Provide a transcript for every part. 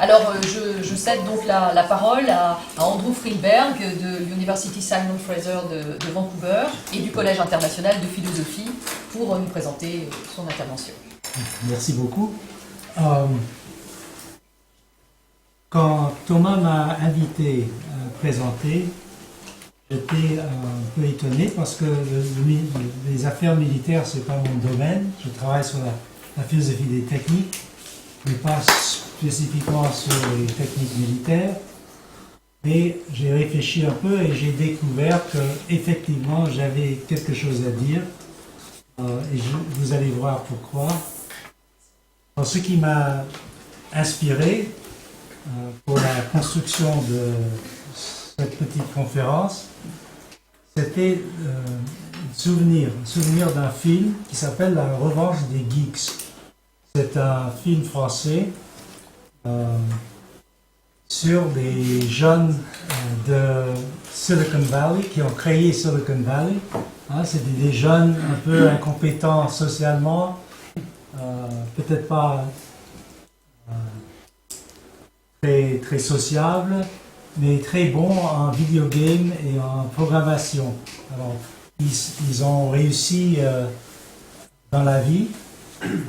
Alors, je cède donc la parole à Andrew Friedberg de l'University Simon Fraser de Vancouver et du Collège international de philosophie pour nous présenter son intervention. Merci beaucoup. Quand Thomas m'a invité à présenter, j'étais un peu étonné parce que les affaires militaires, ce n'est pas mon domaine. Je travaille sur la philosophie des techniques, mais pas spécifiquement sur les techniques militaires. Mais j'ai réfléchi un peu et j'ai découvert que effectivement j'avais quelque chose à dire. Et vous allez voir pourquoi. Alors, ce qui m'a inspiré pour la construction de cette petite conférence, c'était un souvenir d'un film qui s'appelle La Revanche des Geeks. C'est un film français sur des jeunes de Silicon Valley qui ont créé Silicon Valley. C'était des jeunes un peu incompétents socialement, peut-être pas très sociables, mais très bons en video game et en programmation. Alors, ils ont réussi dans la vie,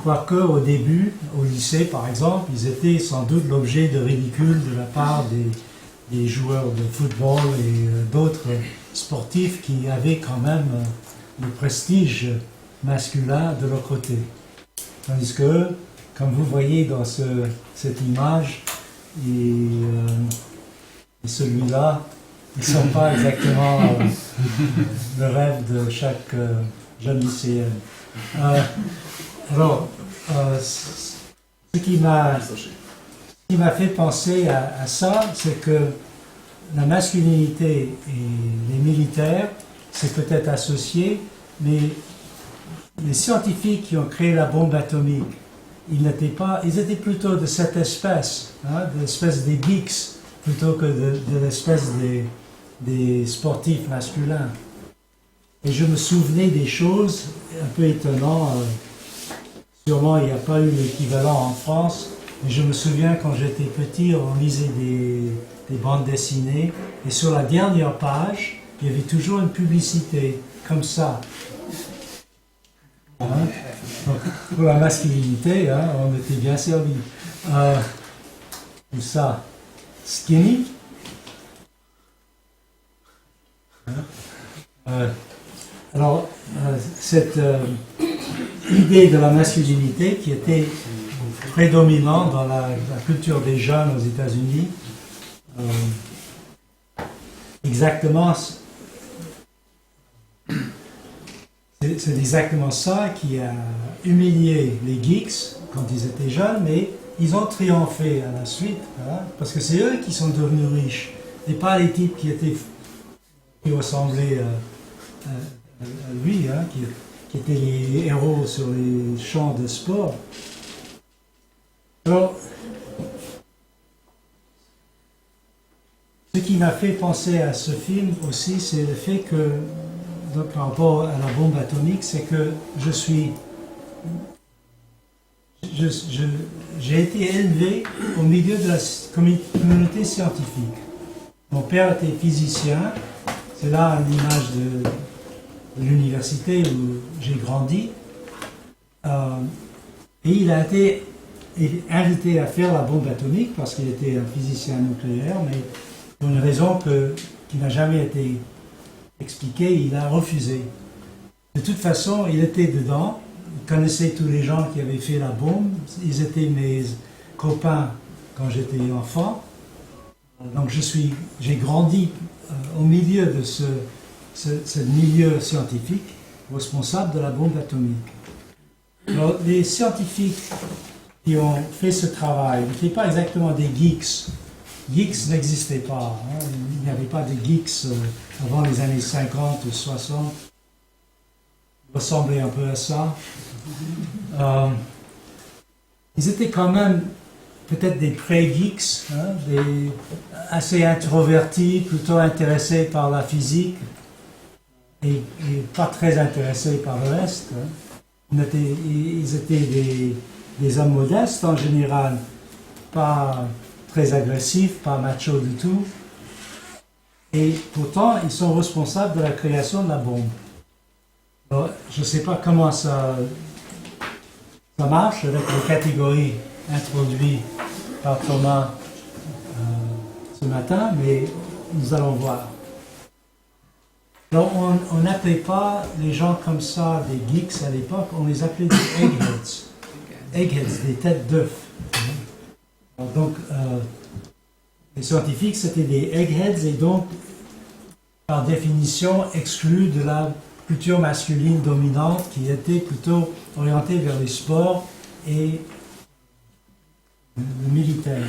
quoique au début, au lycée par exemple, ils étaient sans doute l'objet de ridicule de la part des joueurs de football et d'autres sportifs qui avaient quand même le prestige masculin de leur côté. Tandis que, comme vous voyez dans cette image, et celui-là, ils ne sont pas exactement le rêve de chaque jeune lycéenne. Alors, ce qui m'a fait penser à ça, c'est que la masculinité et les militaires, c'est peut-être associé, mais les scientifiques qui ont créé la bombe atomique, ils étaient plutôt de cette espèce, de l'espèce des geeks, plutôt que de l'espèce des sportifs masculins. Et je me souvenais des choses un peu étonnantes. Sûrement, il n'y a pas eu l'équivalent en France, mais je me souviens quand j'étais petit, on lisait des bandes dessinées, et sur la dernière page, il y avait toujours une publicité, comme ça. Donc, pour la masculinité, on était bien servi. Comme ça. Skinny. Alors, cette idée de la masculinité qui était prédominante dans la culture des jeunes aux États-Unis, exactement, c'est exactement ça qui a humilié les geeks quand ils étaient jeunes, mais ils ont triomphé à la suite, parce que c'est eux qui sont devenus riches, et pas les types qui ressemblaient à lui, qui étaient les héros sur les champs de sport. Alors, ce qui m'a fait penser à ce film aussi, c'est le fait que, par rapport à la bombe atomique, c'est que j'ai été élevé au milieu de la communauté scientifique. Mon père était physicien, c'est là l'image de l'université où j'ai grandi. Et il a été invité à faire la bombe atomique parce qu'il était un physicien nucléaire, mais pour une raison qui n'a jamais été expliquée, il a refusé. De toute façon, il était dedans, il connaissait tous les gens qui avaient fait la bombe, ils étaient mes copains quand j'étais enfant. Donc j'ai grandi au milieu de ce milieu scientifique responsable de la bombe atomique. Alors, les scientifiques qui ont fait ce travail n'étaient pas exactement des geeks. Geeks n'existaient pas. Il n'y avait pas de geeks avant les années 50 ou 60. Ils ressemblaient un peu à ça. Ils étaient quand même peut-être des pré-geeks, assez introvertis, plutôt intéressés par la physique et pas très intéressés par le reste. Ils étaient des hommes modestes en général, pas très agressifs, pas machos du tout. Et pourtant, ils sont responsables de la création de la bombe. Alors, je ne sais pas comment ça marche avec les catégories introduites par Thomas ce matin, mais nous allons voir. Alors, on n'appelait pas les gens comme ça des geeks à l'époque, on les appelait des eggheads. Eggheads, des têtes d'œufs. Donc, les scientifiques, c'était des eggheads et donc, par définition, exclus de la culture masculine dominante qui était plutôt orientée vers les sports et le militaire.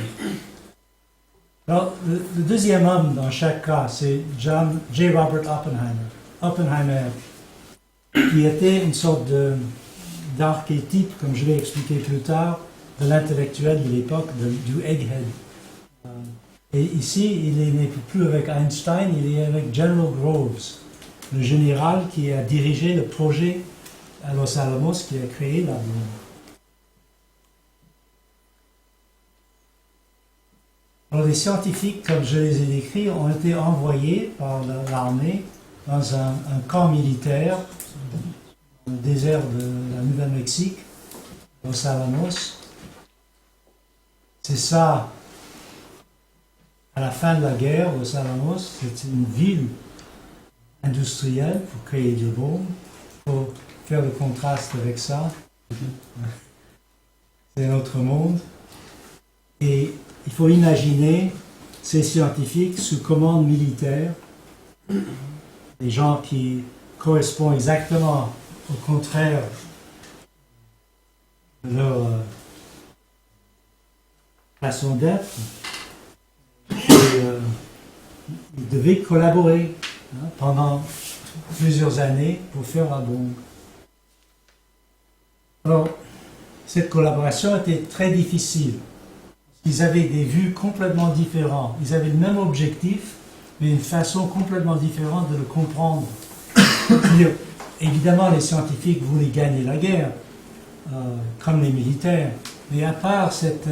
Alors, le deuxième homme dans chaque cas, c'est J. Robert Oppenheimer. Oppenheimer, qui était une sorte d'archétype, comme je l'ai expliqué plus tard, de l'intellectuel de l'époque, du egghead. Et ici, il n'est plus avec Einstein, il est avec General Groves, le général qui a dirigé le projet à Los Alamos, qui a créé la bombe. Alors, les scientifiques, comme je les ai décrits, ont été envoyés par l'armée dans un camp militaire dans le désert de la Nouvelle-Mexique, Los Alamos. C'est ça, à la fin de la guerre, Los Alamos, c'est une ville industrielle pour créer des bombes. Il faut faire le contraste avec ça. C'est un autre monde. Et il faut imaginer ces scientifiques sous commande militaire, des gens qui correspondent exactement au contraire de leur façon d'être. Ils devaient collaborer pendant plusieurs années pour faire la bombe. Alors, cette collaboration était très difficile. Ils avaient des vues complètement différentes. Ils avaient le même objectif, mais une façon complètement différente de le comprendre. Évidemment, les scientifiques voulaient gagner la guerre, comme les militaires. Mais à part cette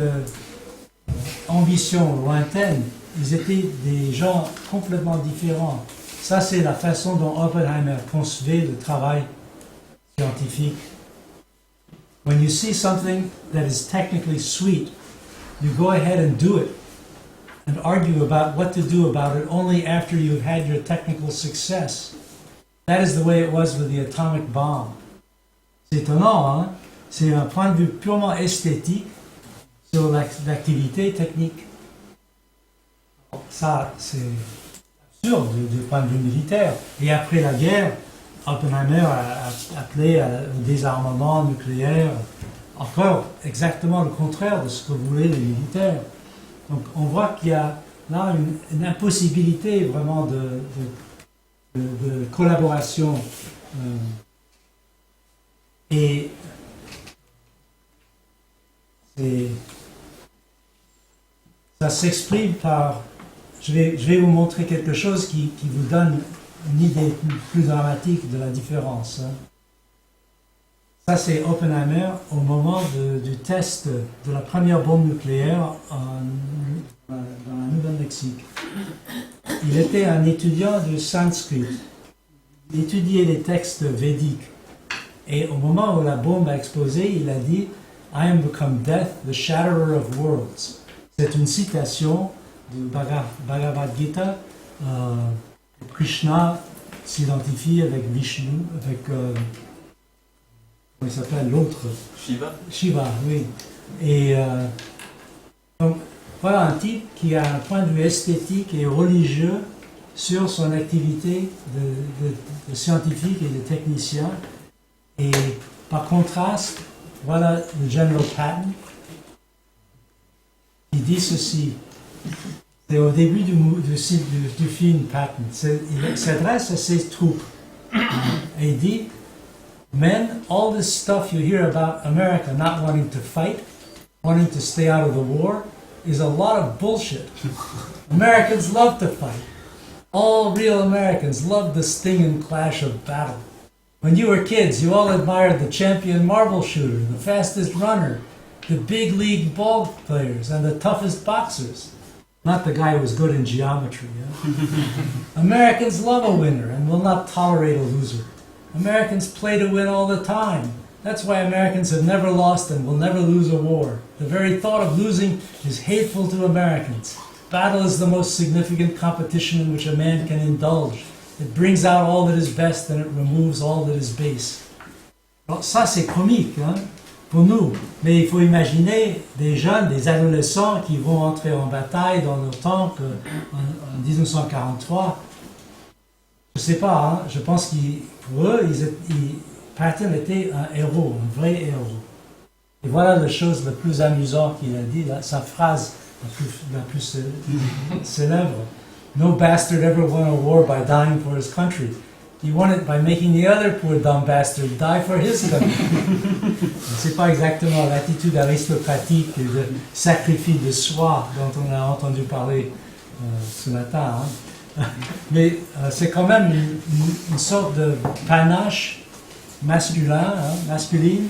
ambition lointaine, ils étaient des gens complètement différents. Ça, c'est la façon dont Oppenheimer concevait le travail scientifique. When you see something that is technically sweet, you go ahead and do it and argue about what to do about it only after you've had your technical success. That is the way it was with the atomic bomb. C'est étonnant, hein? C'est un point de vue purement esthétique sur l'activité technique. Ça, c'est absurde du point de vue militaire. Et après la guerre, Oppenheimer a appelé au désarmement nucléaire. Encore exactement le contraire de ce que voulaient les militaires. Donc on voit qu'il y a là une impossibilité vraiment de collaboration. Et ça s'exprime par... Je vais vous montrer quelque chose qui vous donne une idée plus dramatique de la différence. Ça, c'est Oppenheimer au moment du test de la première bombe nucléaire dans la Nouvelle-Mexique. Il était un étudiant de sanskrit. Il étudiait les textes védiques. Et au moment où la bombe a explosé, il a dit « I am become death, the shatterer of worlds ». C'est une citation du Bhagavad Gita. Krishna s'identifie avec Vishnu, avec... comment il s'appelle l'autre? Shiva. Shiva, oui. Et donc, voilà un type qui a un point de vue esthétique et religieux sur son activité de scientifique et de technicien. Et par contraste, voilà le General Patton qui dit ceci. C'est au début du film Patton. Il s'adresse à ses troupes. Et il dit, men, all this stuff you hear about America not wanting to fight, wanting to stay out of the war, is a lot of bullshit. Americans love to fight. All real Americans love the sting and clash of battle. When you were kids, you all admired the champion marble shooter, the fastest runner, the big league ball players and the toughest boxers. Not the guy who was good in geometry. Yeah? Americans love a winner and will not tolerate a loser. Americans play to win all the time. That's why Americans have never lost and will never lose a war. The very thought of losing is hateful to Americans. Battle is the most significant competition in which a man can indulge. It brings out all that is best and it removes all that is base. Alors ça c'est comique, hein, pour nous. Mais il faut imaginer des jeunes, des adolescents qui vont entrer en bataille dans nos temps en 1943. Je sais pas, hein, je pense que pour eux, Patton était un héros, un vrai héros. Et voilà la chose la plus amusante qu'il a dit, là, sa phrase la plus célèbre. No bastard ever won a war by dying for his country. He won it by making the other poor dumb bastard die for his country. C'est pas exactement l'attitude aristocratique et de sacrifice de soi dont on a entendu parler ce matin. Hein. Mais c'est quand même une sorte de panache masculin, hein, masculine,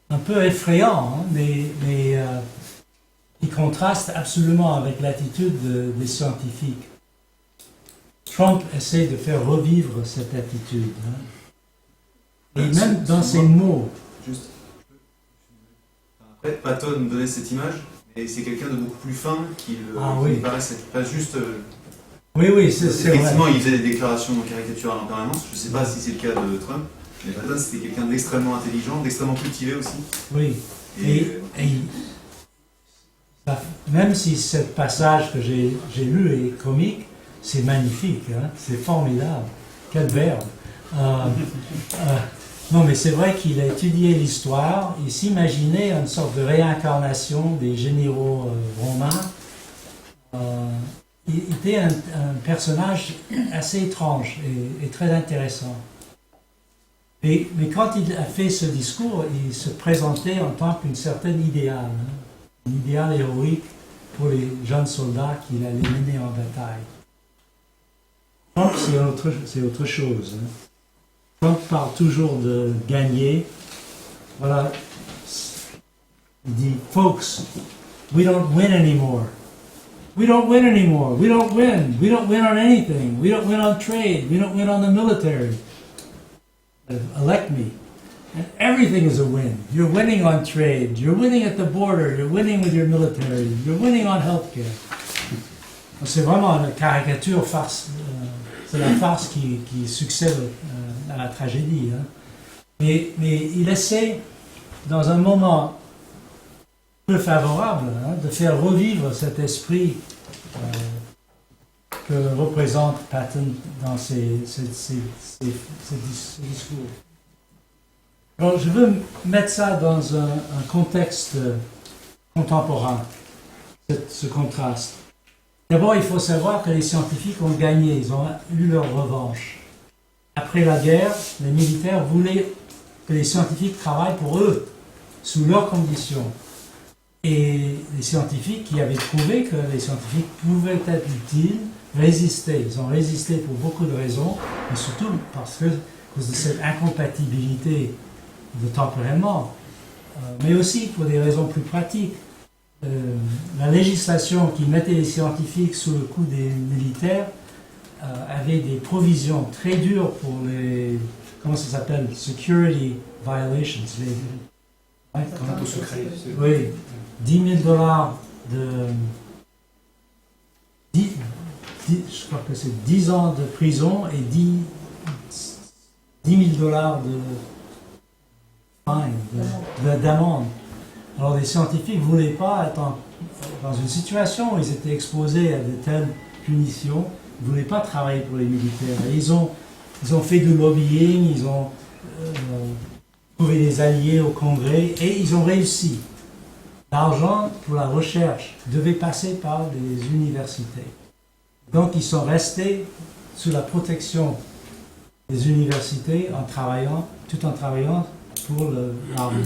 un peu effrayant, hein, mais qui contraste absolument avec l'attitude des scientifiques. Trump essaie de faire revivre cette attitude. Hein. Et même dans ses mots. Juste. Après, Patton donnait cette image, mais c'est quelqu'un de beaucoup plus fin qui oui. paraissait pas juste. Oui, c'est vrai. Effectivement, il faisait des déclarations caricaturales en permanence. Je ne sais pas si c'est le cas de Trump, mais Patton c'était quelqu'un d'extrêmement intelligent, d'extrêmement cultivé aussi. Oui. Et même si ce passage que j'ai lu est comique, c'est magnifique, hein? C'est formidable. Quel verbe. Non, mais c'est vrai qu'il a étudié l'histoire, il s'imaginait une sorte de réincarnation des généraux romains. Il était un personnage assez étrange et très intéressant. Mais quand il a fait ce discours, il se présentait en tant qu'une certaine idéal, hein? Un idéal héroïque pour les jeunes soldats qu'il allait mener en bataille. Trump, c'est autre chose. Hein. Trump parle toujours de gagner. Voilà. Il dit, folks, we don't win anymore. We don't win anymore. We don't win. We don't win on anything. We don't win on trade. We don't win on the military. Elect me. And everything is a win. You're winning on trade. You're winning at the border. You're winning with your military. You're winning on healthcare. C'est vraiment une caricature farce. C'est la farce qui succède à la tragédie. Hein. Mais il essaie, dans un moment peu favorable, hein, de faire revivre cet esprit que représente Patton dans ses discours. Alors, je veux mettre ça dans un contexte contemporain, ce contraste. D'abord, il faut savoir que les scientifiques ont gagné, ils ont eu leur revanche. Après la guerre, les militaires voulaient que les scientifiques travaillent pour eux, sous leurs conditions. Et les scientifiques qui avaient prouvé que les scientifiques pouvaient être utiles, résistaient. Ils ont résisté pour beaucoup de raisons, mais surtout parce que, à cause de cette incompatibilité de tempérament, mais aussi pour des raisons plus pratiques. La législation qui mettait les scientifiques sous le coup des militaires avait des provisions très dures pour les, comment ça s'appelle, security violations. Au secret. Oui, $10 000 je crois que c'est 10 ans de prison et 10 000 $ d'amende. Alors les scientifiques ne voulaient pas être dans une situation où ils étaient exposés à de telles punitions, ils ne voulaient pas travailler pour les militaires. Et ils ont fait du lobbying, ils ont trouvé des alliés au Congrès et ils ont réussi. L'argent pour la recherche devait passer par les universités. Donc ils sont restés sous la protection des universités tout en travaillant pour l'armée.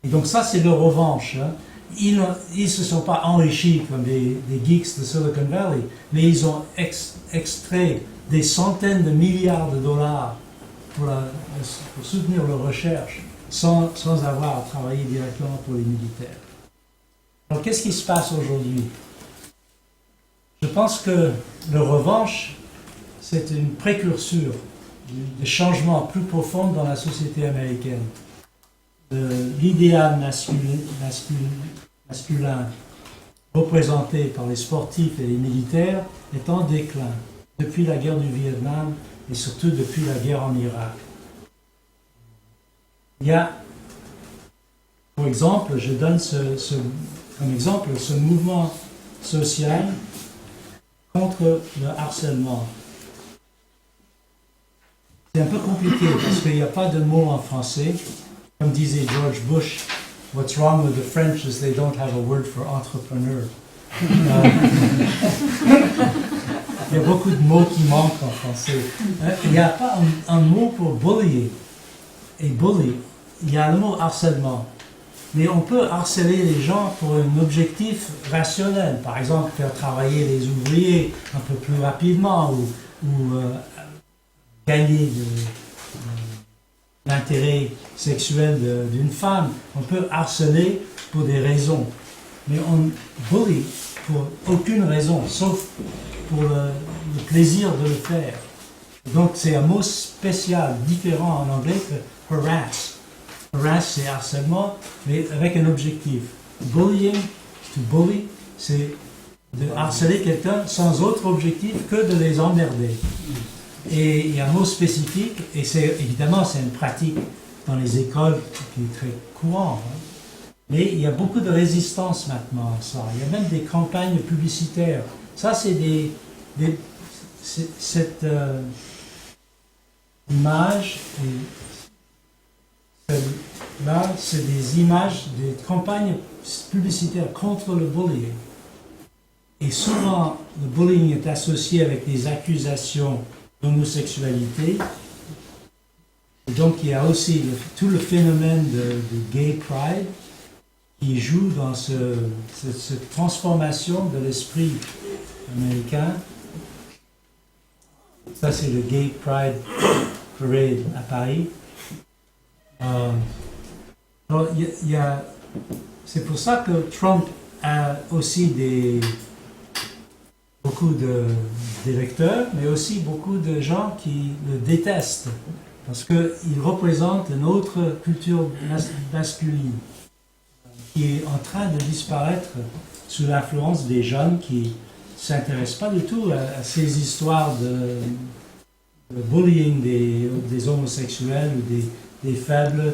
Et donc ça, c'est leur revanche. Hein. Ils ne se sont pas enrichis comme des geeks de Silicon Valley, mais ils ont extrait des centaines de milliards de dollars pour soutenir leur recherche sans avoir à travailler directement pour les militaires. Alors qu'est-ce qui se passe aujourd'hui? Je pense que le revanche, c'est une précurseur des changements plus profonds dans la société américaine. L'idéal masculin représenté par les sportifs et les militaires est en déclin depuis la guerre du Vietnam et surtout depuis la guerre en Irak. Il y a, pour exemple, je donne comme exemple ce mouvement social contre le harcèlement. C'est un peu compliqué parce qu'il n'y a pas de mot en français. Comme disait George Bush, what's wrong with the French is they don't have a word for entrepreneur. Il y a beaucoup de mots qui manquent en français. Il n'y a pas un mot pour bully. Et bully, il y a le mot harcèlement. Mais on peut harceler les gens pour un objectif rationnel. Par exemple, faire travailler les ouvriers un peu plus rapidement ou gagner l'intérêt sexuel d'une femme. On peut harceler pour des raisons. Mais on bully pour aucune raison, sauf pour le plaisir de le faire. Donc c'est un mot spécial, différent en anglais que harass. Harass, c'est harcèlement, mais avec un objectif. Bullying, to bully, c'est de harceler quelqu'un sans autre objectif que de les emmerder. Et il y a un mot spécifique, et évidemment c'est une pratique dans les écoles qui est très courante. Mais il y a beaucoup de résistance maintenant à ça. Il y a même des campagnes publicitaires. Ça, c'est cette image, là, c'est des images, des campagnes publicitaires contre le bullying. Et souvent, le bullying est associé avec des accusations d'homosexualité. Et donc, il y a aussi tout le phénomène de gay pride qui joue dans cette transformation de l'esprit américain. Ça, c'est le Gay Pride Parade à Paris. Alors, c'est pour ça que Trump a aussi beaucoup d'électeurs, mais aussi beaucoup de gens qui le détestent, parce qu'il représente une autre culture masculine qui est en train de disparaître sous l'influence des jeunes qui ne s'intéressent pas du tout à ces histoires de bullying des homosexuels ou des faibles.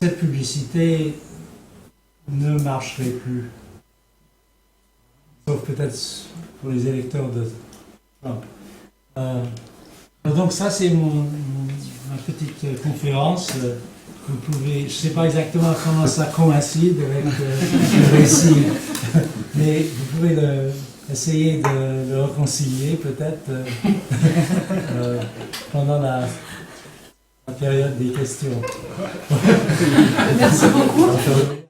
Cette publicité ne marcherait plus. Sauf peut-être pour les électeurs de Trump. Donc ça, c'est ma petite conférence. Vous pouvez, je ne sais pas exactement comment ça coïncide avec le récit, mais vous pouvez essayer de le réconcilier peut-être pendant la période des questions. Merci beaucoup.